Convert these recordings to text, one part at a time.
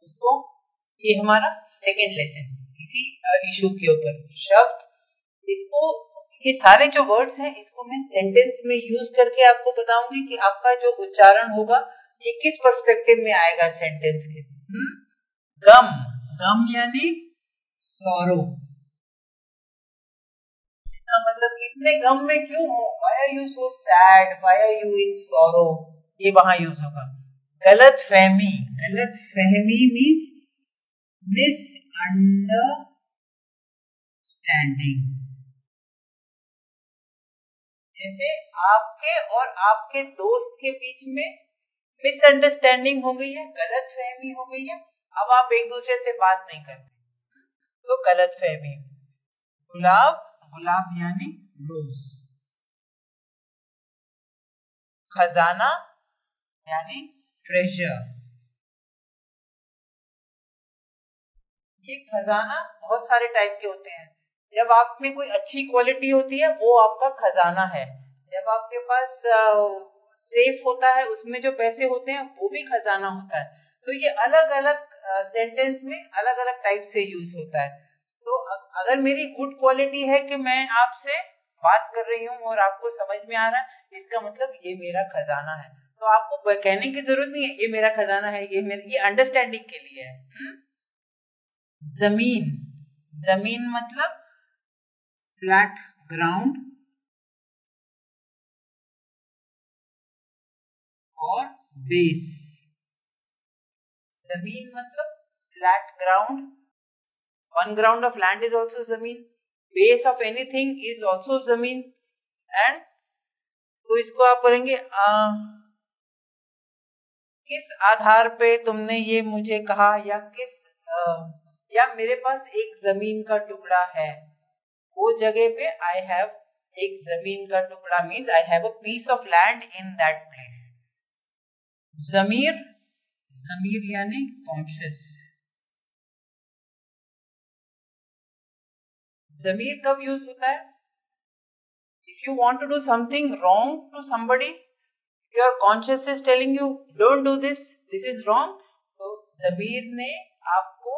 उसको, ये हमारा सेकेंड लेसन इसी इशू के ऊपर शब्द। इसको, ये सारे जो वर्ड्स हैं इसको मैं सेंटेंस में यूज करके आपको बताऊंगी कि आपका जो उच्चारण होगा ये किस पर्सपेक्टिव में आएगा सेंटेंस के। गम, गम यानी सॉरो। इसका मतलब इतने गम में क्यों हो, why are you so sad, why are you in sorrow, ये वहां यूज होगा। गलत फहमी, गलत फहमी मीन्स मिसअंडरस्टैंडिंग। जैसे आपके और आपके दोस्त के बीच में मिसअंडरस्टैंडिंग हो गई है, गलत फहमी हो गई है, अब आप एक दूसरे से बात नहीं करते, तो गलत फहमी। गुलाब, गुलाब यानी रोज। खजाना यानी ट्रेजर। ये खजाना बहुत सारे टाइप के होते हैं। जब आप में कोई अच्छी क्वालिटी होती है वो आपका खजाना है। जब आपके पास सेफ होता है, उसमें जो पैसे होते हैं वो भी खजाना होता है। तो ये अलग अलग सेंटेंस में अलग अलग टाइप से यूज होता है। तो अगर मेरी गुड क्वालिटी है कि मैं आपसे बात कर रही हूँ और आपको समझ में आ रहा है, इसका मतलब ये मेरा खजाना है। तो आपको कहने की जरूरत नहीं है ये मेरा खजाना है, ये अंडरस्टैंडिंग के लिए है। जमीन, जमीन मतलब फ्लैट ग्राउंड और बेस। जमीन मतलब flat ground, one ground of land is also जमीन, base of anything is also जमीन। एंड तो इसको आप करेंगे किस आधार पे तुमने ये मुझे कहा, या किस या मेरे पास एक जमीन का टुकड़ा है, वो जगह पे आई हैव एक जमीन का टुकड़ा means I have a piece of land in that place. जमीर, जमीर यानी कॉन्शियस। जमीर कब यूज होता है? If you want to do something wrong to somebody, if your conscious is telling you don't do this, this is wrong, तो जमीर ने आपको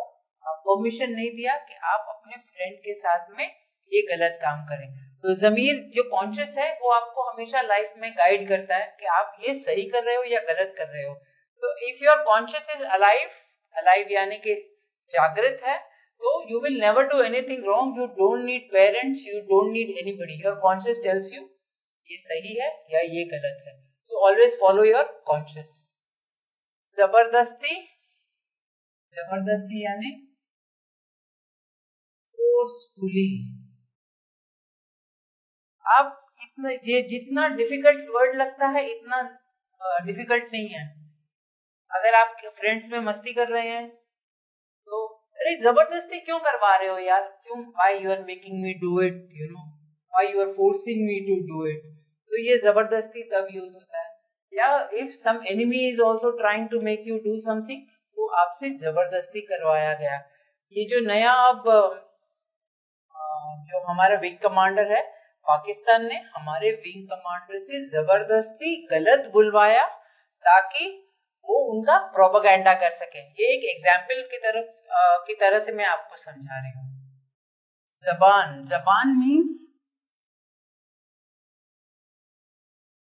परमिशन नहीं दिया कि आप अपने फ्रेंड के साथ में ये गलत काम करें। तो जमीर जो कॉन्शियस है वो आपको हमेशा लाइफ में गाइड करता है कि आप ये सही कर रहे हो या गलत कर रहे हो। तो if your conscious is alive, alive यानी कि जागृत है, तो you will never do anything wrong. You don't need parents, you don't need anybody. Your conscience tells you ये सही है या ये गलत है। So always follow your conscience. जबरदस्ती, जबरदस्ती यानी forcefully। आप इतना, ये जितना डिफिकल्ट वर्ड लगता है इतना डिफिकल्ट नहीं है। अगर आप फ्रेंड्स में मस्ती कर रहे हैं तो अरे जबरदस्ती क्यों करवा रहे हो यार, क्यों, why you are making me do it, you know, why you are forcing me to do it। तो ये जबरदस्ती तब यूज होता है। या if some enemy is also trying to make you do something, तो आपसे जबरदस्ती करवाया गया। ये जो नया अब जो हमारा विंग कमांडर है, पाकिस्तान ने हमारे विंग कमांडर से जबरदस्ती गलत बुलवाया ताकि वो उनका प्रोपेगेंडा कर सके। ये एक एग्जाम्पल की तरह से मैं आपको समझा रही हूँ। जबान, जबान मीन्स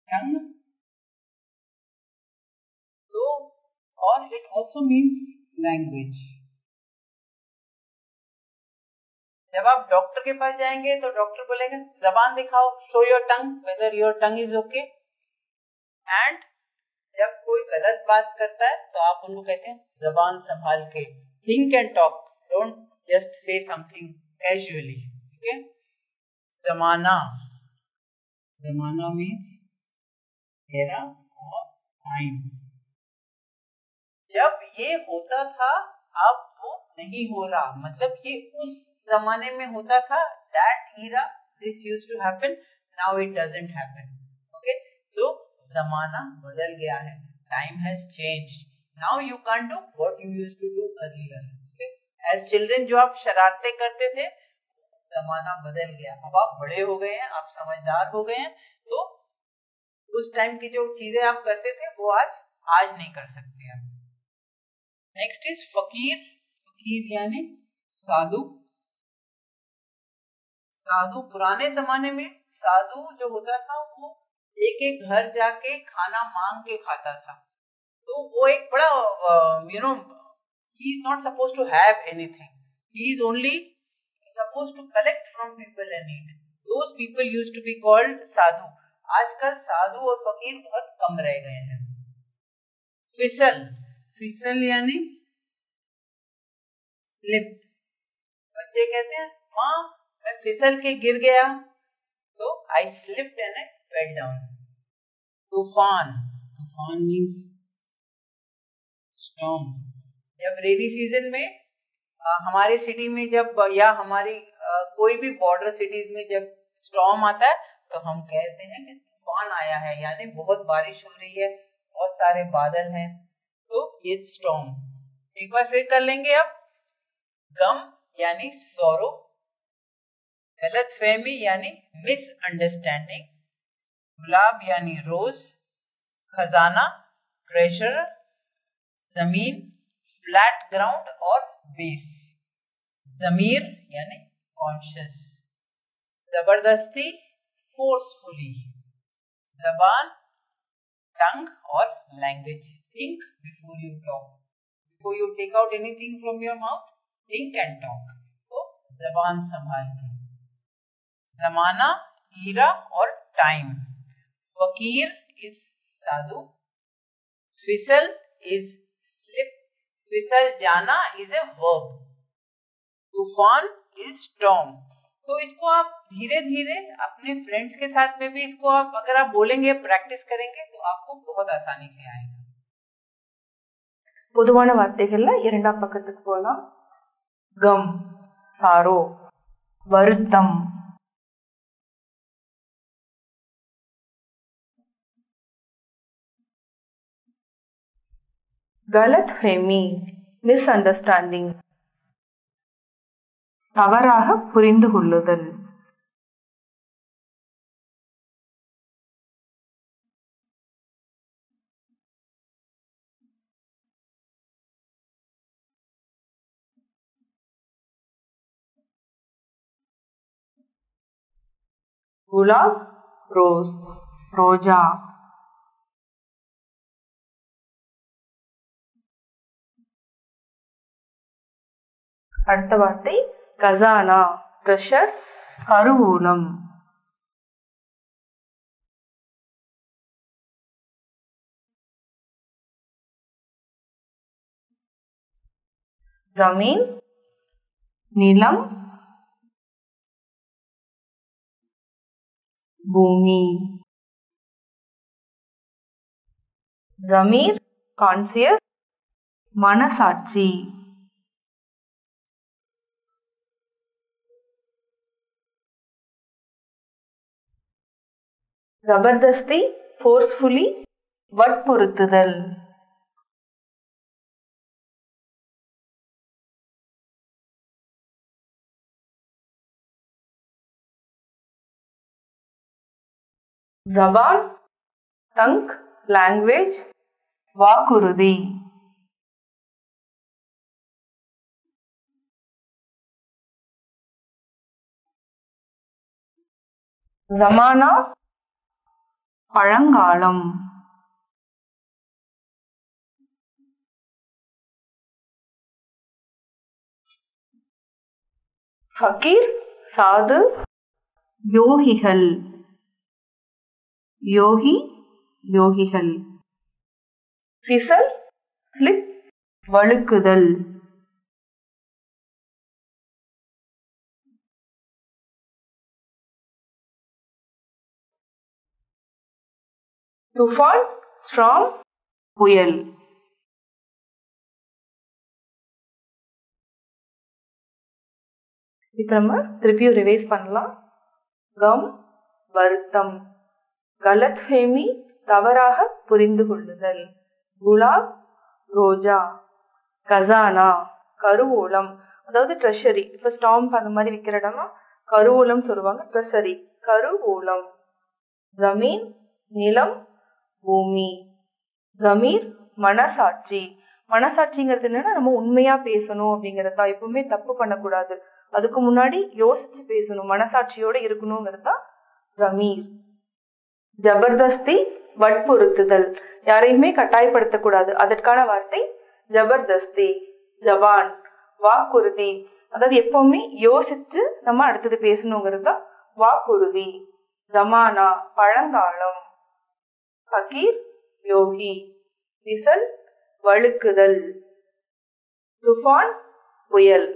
टंग, तो और इट ऑल्सो मीन्स लैंग्वेज। जब आप डॉक्टर के पास जाएंगे तो डॉक्टर बोलेगा जबान दिखाओ, show your tongue whether your tongue is okay. And जब कोई गलत बात करता है तो आप उनको कहते हैं जबान संभाल के, think and talk, don't just say something casually. Okay. जमाना, जमाना मीन्स एरा और टाइम। जब ये होता था अब वो नहीं हो रहा, मतलब ये उस जमाने में होता था, that era this used to happen, now it doesn't happen. Okay, तो जमाना बदल गया है, time has changed, now you can't do what you used to do earlier. As children जो आप शरारतें करते थे, जमाना बदल गया, अब आप बड़े हो गए हैं, आप समझदार हो गए हैं, तो उस टाइम की जो चीजें आप करते थे वो आज नहीं कर सकते हैं। नेक्स्ट इज फकीर. फकीर यानी साधु. साधु पुराने जमाने में साधु जो होता था वो एक एक घर जाके खाना मांग के खाता था. तो वो एक बड़ा he is not supposed to have anything. He is only supposed to collect from people and eat. Those people used to be called sadhu. आजकल साधु और फकीर बहुत कम रह गए हैं. फिसल. फिसल यानी स्लिप. बच्चे कहते हैं माँ मैं फिसल के गिर गया, तो I slipped and I fell down. तूफान. तूफान means storm. जब रेनी सीजन में हमारे सिटी में जब या हमारी कोई भी बॉर्डर सिटीज में जब स्टॉर्म आता है तो हम कहते हैं कि तूफान आया है, यानी बहुत बारिश हो रही है, बहुत सारे बादल हैं, तो ये स्टॉर्म. एक बार फिर कर लेंगे अब. गम यानी सॉरो. गलतफहमी यानी मिसअंडरस्टैंडिंग. गुलाब यानी रोज. खजाना ट्रेजर. जमीन फ्लैट ग्राउंड और बेस. जमीर यानी कॉन्शियस. जबरदस्ती फोर्सफुली. जबान टंग और language. Think before you talk. Before you take out anything from your mouth, think and talk. तो जबान संभाल के. जमाना ईरा और टाइम. फकीर इज साधु. फिसल इज स्लिप. फिसल जाना इज ए वर्ब. तूफान इज स्टॉर्म. तो इसको आप धीरे धीरे अपने फ्रेंड्स के साथ में भी इसको आप अगर आप बोलेंगे, प्रैक्टिस करेंगे तो आपको बहुत आसानी से आएगा. பொதுவான வார்த்தைகள்ல இரண்டாம் பக்கத்துக்கு போலாம். Come sorrow. வருத்தம். गलतफहमी மிஸ்அண்டர்ஸ்டாண்டிங். தவறாக புரிந்து கொள்ளுதல். गुलाब रोज. ரோஜா. அடுத்த வார்த்தை கசானா ட்ரெஷர். கருவூலம். ஜமீன் நிலம். பூமி. ஜமீர் கான்சியஸ். மனசாட்சி. ஜபர்தஸ்தி ஃபோர்ஸ்ஃபுல்லி. வற்புறுத்துதல். ஜபான் டங்க் லாங்குவேஜ். வாக்குறுதி. ஜமானா பழங்காலம். ஃபகீர் சாது. யோகிகள். யோகி யோகிகள். ஃபிசல் ஸ்லிப் வழுக்குதல். तूफान स्ट्रांग புயல். இப்போ நம்ம திருப்பியும் ரிவைஸ் பண்ணலாம். கம் வருத்தம். கலத்ஃபேமி தவறாக புரிந்து கொள்ளுதல். குலாப் ரோஜா. கசானா கருவூலம், அதாவது ட்ரெஷரி. இப்போ ஸ்டாம்ப் அந்த மாதிரி விற்கிற இடம்னா கருவூலம் சொல்லுவாங்க. ட்ரெஷரி கருவூலம். ஜமீன் நிலம் பூமி. ஜமீர் மனசாட்சி. மனசாட்சிங்கிறது என்னன்னா நம்ம உண்மையா பேசணும் அப்படிங்கறதா, எப்பவுமே தப்பு பண்ணக்கூடாது, அதுக்கு முன்னாடி யோசிச்சு பேசணும், மனசாட்சியோட இருக்கணுங்கிறதா ஜமீர். ஜபர்தஸ்தி வற்புறுத்துதல், யாரையுமே கட்டாயப்படுத்தக்கூடாது, அதற்கான வார்த்தை ஜபர்தஸ்தி. ஜபான் வாக்குறுதி, அதாவது எப்பவுமே யோசிச்சு நம்ம அடுத்தது பேசணுங்கிறது தான் வாக்குறுதி. ஜமானா பழங்காலம். ஃபகீர் யோகி. விசல் வழுக்குதல். துஃபான் புயல்.